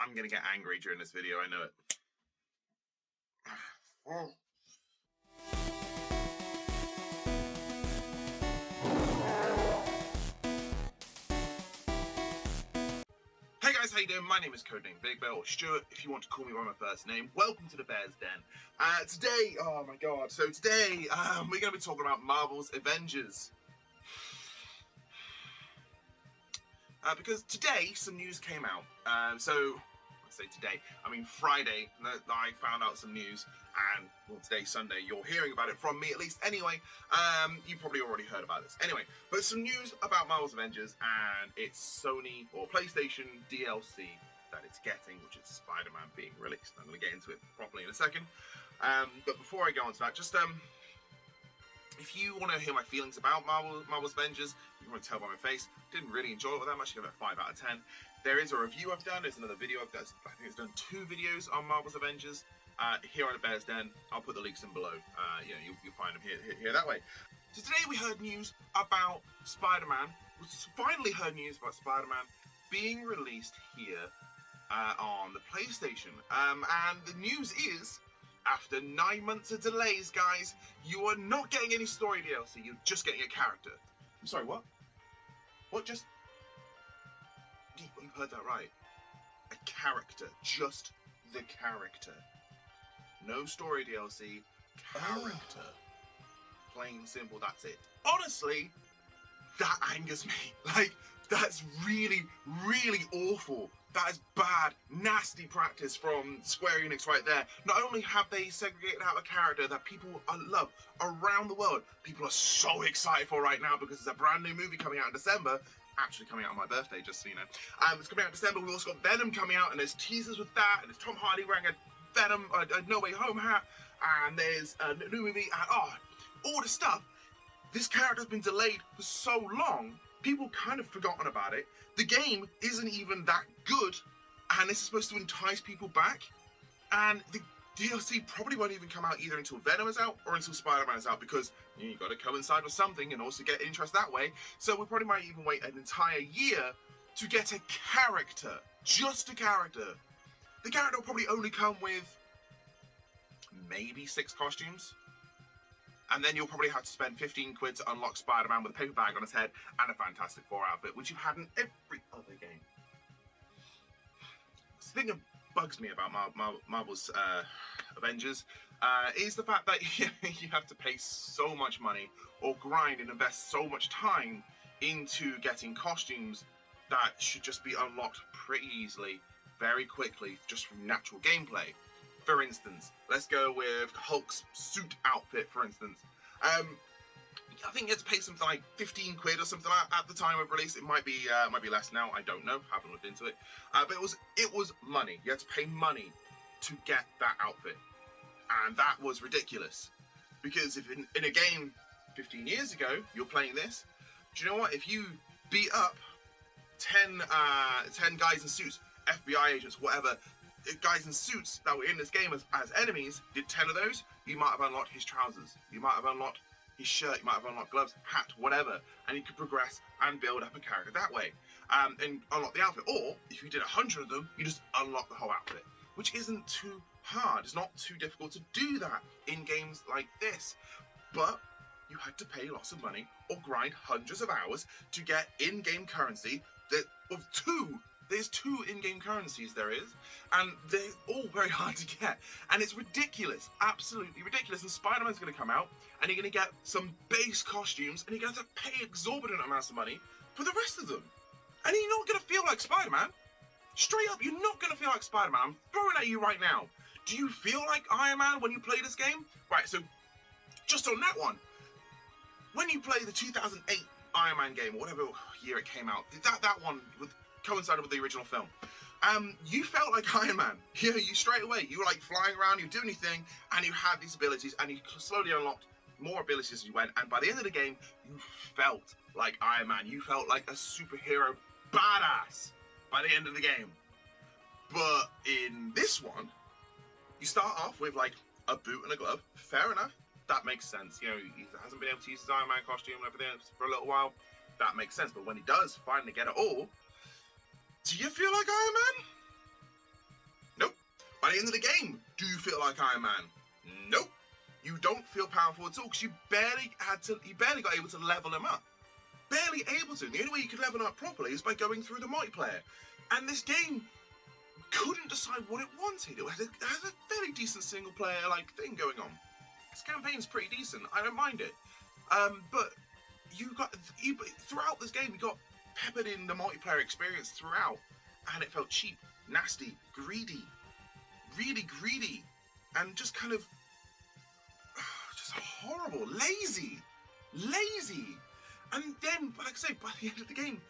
I'm gonna get angry during this video, I know it. Hey guys, how you doing? My name is codename Bigbear, or Stuart, if you want to call me by my first name. Welcome to the Bear's Den. Today, oh my god, so today, we're going to be talking about Marvel's Avengers. Because today, some news came out. I say today, I mean Friday, I found out some news, and well, today's Sunday, you're hearing about it from me at least anyway. You probably already heard about this. Anyway, but some news about Marvel's Avengers and its Sony or PlayStation DLC that it's getting, which is Spider-Man being released. I'm going to get into it properly in a second. But before I go on to that, just if you want to hear my feelings about Marvel's Avengers, you want to tell by my face, didn't really enjoy it that much. I give it a 5 out of 10. There is a review I've done. There's another video I've done. I think it's done 2 videos on Marvel's Avengers here on the Bear's Den. I'll put the links in below. You'll find them here that way. So today we heard news about Spider-Man. We finally heard news about Spider-Man being released here on the PlayStation. And the news is, after 9 months of delays, guys, you are not getting any story DLC. You're just getting a character. I'm sorry, what? What? Just... You heard that right. A character. Just the character. No story DLC. Character. Plain and simple, that's it. Honestly, that angers me. Like, that's really, really awful. That is bad, nasty practice from Square Enix right there. Not only have they segregated out a character that people love around the world, people are so excited for right now because there's a brand new movie coming out in December. Actually coming out on my birthday, just so you know. It's coming out in December. We've also got Venom coming out, and there's teasers with that, and there's Tom Hardy wearing a Venom, a No Way Home hat, and there's a new movie, and all the stuff. This character's been delayed for so long, people kind of forgotten about it. The game isn't even that good, and this is supposed to entice people back, and the DLC probably won't even come out either until Venom is out or until Spider-Man is out, because you've got to coincide with something and also get interest that way. So we probably might even wait an entire year to get a character. Just a character. The character will probably only come with maybe 6 costumes. And then you'll probably have to spend 15 quid to unlock Spider-Man with a paper bag on his head and a Fantastic Four outfit, which you've had in every other game. The thing that bugs me about Marvel's Avengers is the fact that you have to pay so much money or grind and invest so much time into getting costumes that should just be unlocked pretty easily, very quickly, just from natural gameplay. For instance, let's go with Hulk's suit outfit, for instance. I think you had to pay something like 15 quid or something like that at the time of release. It might be less now. I don't know. Haven't looked into it. But it was money. You had to pay money to get that outfit, and that was ridiculous. Because if in a game 15 years ago you're playing this, do you know what? If you beat up 10 guys in suits, FBI agents, whatever, guys in suits that were in this game as enemies, did 10 of those, you might have unlocked his trousers, you might have unlocked his shirt, you might have unlocked gloves, hat, whatever, and you could progress and build up a character that way, and unlock the outfit. Or if you did 100 of them, you just unlock the whole outfit, which isn't too hard. It's not too difficult to do that in games like this, but you had to pay lots of money or grind hundreds of hours to get in-game currency There's 2 in-game currencies there is, and they're all very hard to get, and it's ridiculous, absolutely ridiculous. And Spider-Man's going to come out, and you're going to get some base costumes, and you're going to have to pay exorbitant amounts of money for the rest of them. And you're not going to feel like Spider-Man. Straight up, you're not going to feel like Spider-Man. I'm throwing it at you right now. Do you feel like Iron Man when you play this game? Right, so just on that one, when you play the 2008 Iron Man game, or whatever year it came out, that one coincided with the original film. You felt like Iron Man. You straight away, you were like flying around, you were doing your thing, and you had these abilities, and you slowly unlocked more abilities as you went, and by the end of the game, you felt like Iron Man. You felt like a superhero badass by the end of the game. But in this one, you start off with like a boot and a glove. Fair enough. That makes sense. You know, he hasn't been able to use his Iron Man costume and everything for a little while. That makes sense. But when he does finally get it all, do you feel like Iron Man? By the end of the game, do you feel like Iron Man? Nope. You don't feel powerful at all because you barely got able to level him up. Barely able to. The only way you could level him up properly is by going through the multiplayer. And this game couldn't decide what it wanted. It has a fairly decent single player thing going on. This campaign's pretty decent. I don't mind it. But throughout this game, you got peppered in the multiplayer experience throughout, and it felt cheap, nasty, greedy, really greedy, and just kind of just horrible, lazy. And then, like I say, by the end of the game,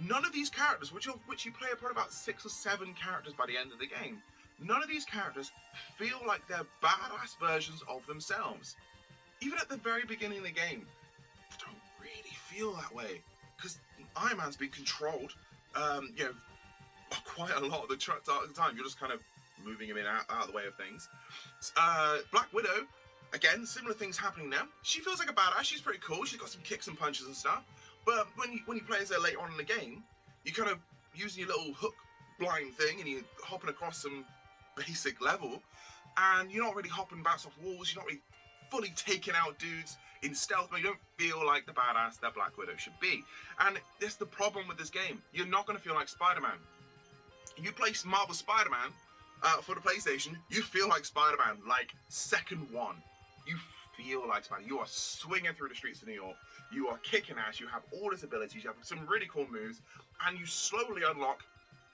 none of these characters, which you play probably about 6 or 7 characters by the end of the game, none of these characters feel like they're badass versions of themselves. Even at the very beginning of the game, I don't really feel that way. Because Iron Man's been controlled, quite a lot of the time. You're just kind of moving him out of the way of things. Black Widow, again, similar things happening now. She feels like a badass. She's pretty cool. She's got some kicks and punches and stuff. But when you play as her later on in the game, you kind of using your little hook blind thing and you're hopping across some basic level, and you're not really hopping bouncing off walls. You're not really fully taking out dudes in stealth, but you don't feel like the badass that Black Widow should be. And that's the problem with this game. You're not going to feel like Spider-Man. You play Marvel Spider-Man for the PlayStation, you feel like Spider-Man, like second one. You feel like Spider-Man. You are swinging through the streets of New York. You are kicking ass. You have all these abilities. You have some really cool moves, and you slowly unlock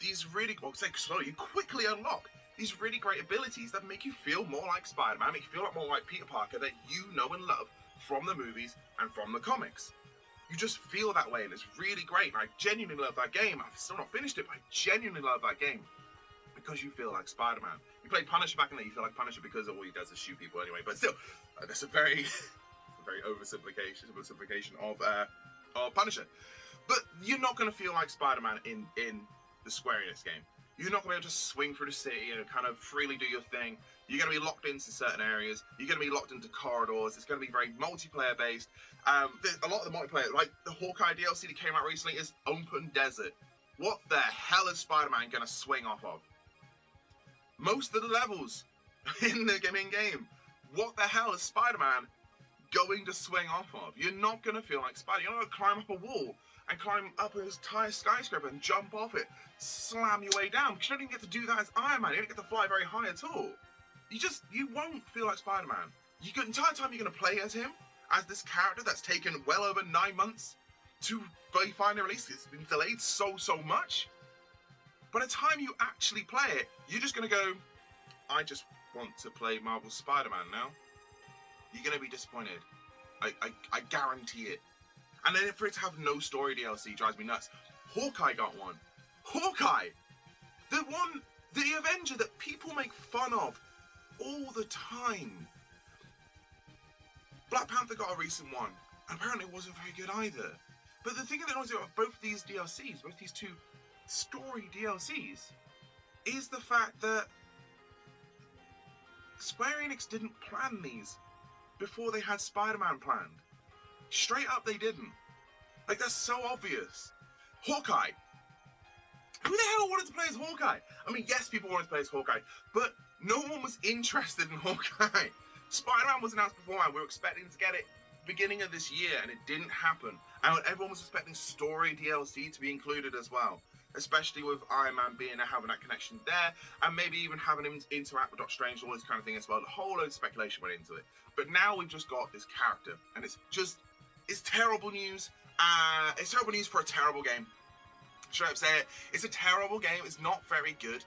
these you quickly unlock these really great abilities that make you feel more like Spider-Man, make you feel more like Peter Parker that you know and love from the movies and from the comics. You just feel that way, and it's really great. And I genuinely love that game. I've still not finished it, but I genuinely love that game because you feel like Spider-Man. You played Punisher back in there, you feel like Punisher because all he does is shoot people anyway. But still, that's a very oversimplification of Punisher. But you're not going to feel like Spider-Man in the Square Enix game. You're not going to be able to swing through the city and kind of freely do your thing. You're going to be locked into certain areas. You're going to be locked into corridors. It's going to be very multiplayer based. A lot of the multiplayer, like the Hawkeye DLC that came out recently, is open desert. What the hell is Spider-Man going to swing off of? Most of the levels in the game, what the hell is Spider-Man going to swing off of? You're not going to feel like Spider. You're not going to climb up a wall and climb up an entire skyscraper and jump off it, slam your way down, because you don't even get to do that as Iron Man. You don't get to fly very high at all. You won't feel like Spider-Man. The entire time you're going to play as him, as this character that's taken well over 9 months to be finally released. It's been delayed so much. By the time you actually play it, you're just going to go, I just want to play Marvel Spider-Man now. You're going to be disappointed. I guarantee it. And then for it to have no story DLC drives me nuts. Hawkeye got one. Hawkeye! The Avenger that people make fun of all the time. Black Panther got a recent one. And apparently it wasn't very good either. But the thing that annoys me about both these DLCs, both these two story DLCs, is the fact that Square Enix didn't plan these before they had Spider-Man planned. Straight up, they didn't. Like, that's so obvious. Hawkeye. Who the hell wanted to play as Hawkeye? I mean, yes, people wanted to play as Hawkeye, but no one was interested in Hawkeye. Spider-Man was announced beforehand. We were expecting to get it beginning of this year, and it didn't happen. And everyone was expecting story DLC to be included as well, especially with Iron Man having that connection there, and maybe even having him interact with Doctor Strange, all this kind of thing as well. The whole load of speculation went into it. But now we've just got this character, and it's terrible news. It's terrible news for a terrible game. Straight up say it. It's a terrible game. It's not very good.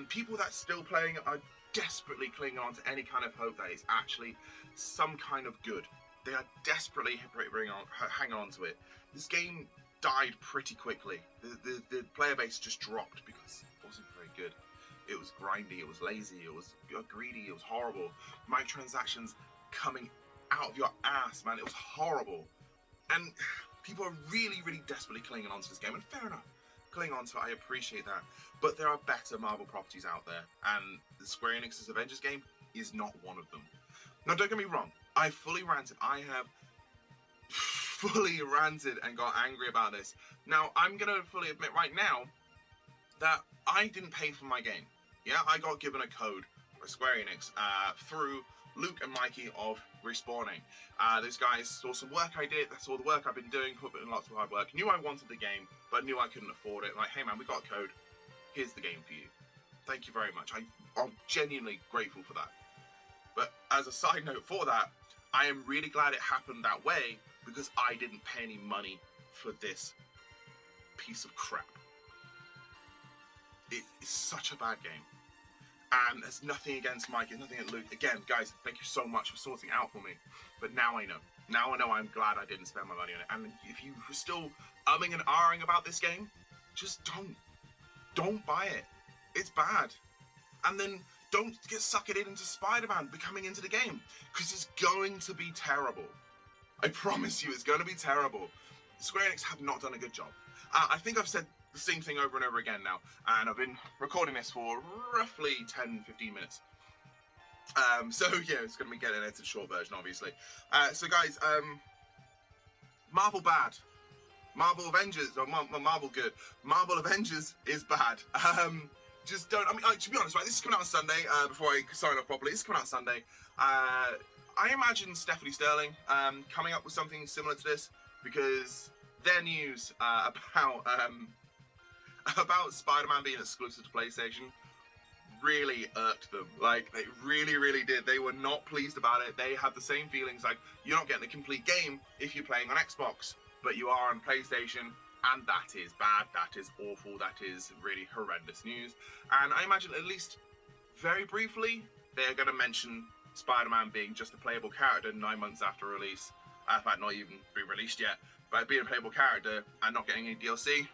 People that still playing it are desperately clinging on to any kind of hope that it's actually some kind of good. They are desperately hanging on to it. This game died pretty quickly. The player base just dropped because it wasn't very good. It was grindy, it was lazy, it was greedy, it was horrible. Microtransactions coming out of your ass, man. It was horrible. And people are really, really desperately clinging on to this game, and fair enough. Clinging on to it, I appreciate that. But there are better Marvel properties out there, and the Square Enix's Avengers game is not one of them. Now, don't get me wrong. I fully ranted. I have fully ranted and got angry about this. Now, I'm going to fully admit right now that I didn't pay for my game. Yeah, I got given a code by Square Enix through Luke and Mikey of Respawning. Those guys saw some work I did, they saw the work I've been doing, put in lots of hard work, knew I wanted the game, but knew I couldn't afford it. Like, hey man, we got a code, here's the game for you. Thank you very much. I'm genuinely grateful for that. But as a side note for that, I am really glad it happened that way, because I didn't pay any money for this piece of crap. It is such a bad game. And there's nothing against Mike, there's nothing at Luke. Again, guys, thank you so much for sorting out for me. But now I know. Now I know I'm glad I didn't spend my money on it. And if you were still umming and ahhing about this game, just don't. Don't buy it. It's bad. And then don't get sucked into Spider-Man coming into the game, because it's going to be terrible. I promise you, it's going to be terrible. Square Enix have not done a good job. I think I've said the same thing over and over again now, and I've been recording this for roughly 10-15 minutes. So yeah, it's going to be getting edited short version, obviously. So guys, Marvel bad. Marvel Avengers, or Marvel good. Marvel Avengers is bad. Just don't, I mean, to be honest, right, this is coming out on Sunday, before I sign off properly, this is coming out on Sunday. I imagine Stephanie Sterling coming up with something similar to this, because their news about Spider-Man being exclusive to PlayStation really irked them. Like, they really, really did. They were not pleased about it. They had the same feelings, like, you're not getting a complete game if you're playing on Xbox, but you are on PlayStation, and that is bad, that is awful, that is really horrendous news. And I imagine, at least very briefly, they're going to mention Spider-Man being just a playable character 9 months after release. In fact, not even re-released yet, but being a playable character and not getting any DLC,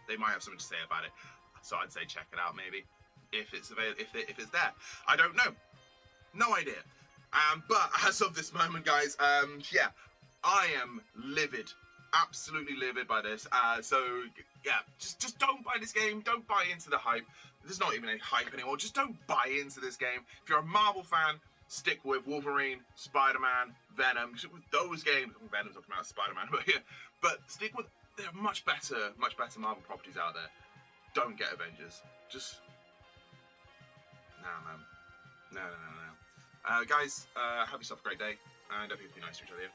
they might have something to say about it. So I'd say check it out, maybe, if it's there. I don't know, no idea. But as of this moment, guys, yeah, I am livid, absolutely livid by this. So yeah, just don't buy this game. Don't buy into the hype. There's not even any hype anymore. Just don't buy into this game. If you're a Marvel fan, stick with Wolverine, Spider-Man, Venom. Stick with those games. Venom's not coming out of Spider-Man, but yeah. But stick with, there are much better Marvel properties out there. Don't get Avengers. Just, nah, man. No. Guys, have yourself a great day, and I hope you be nice to each other.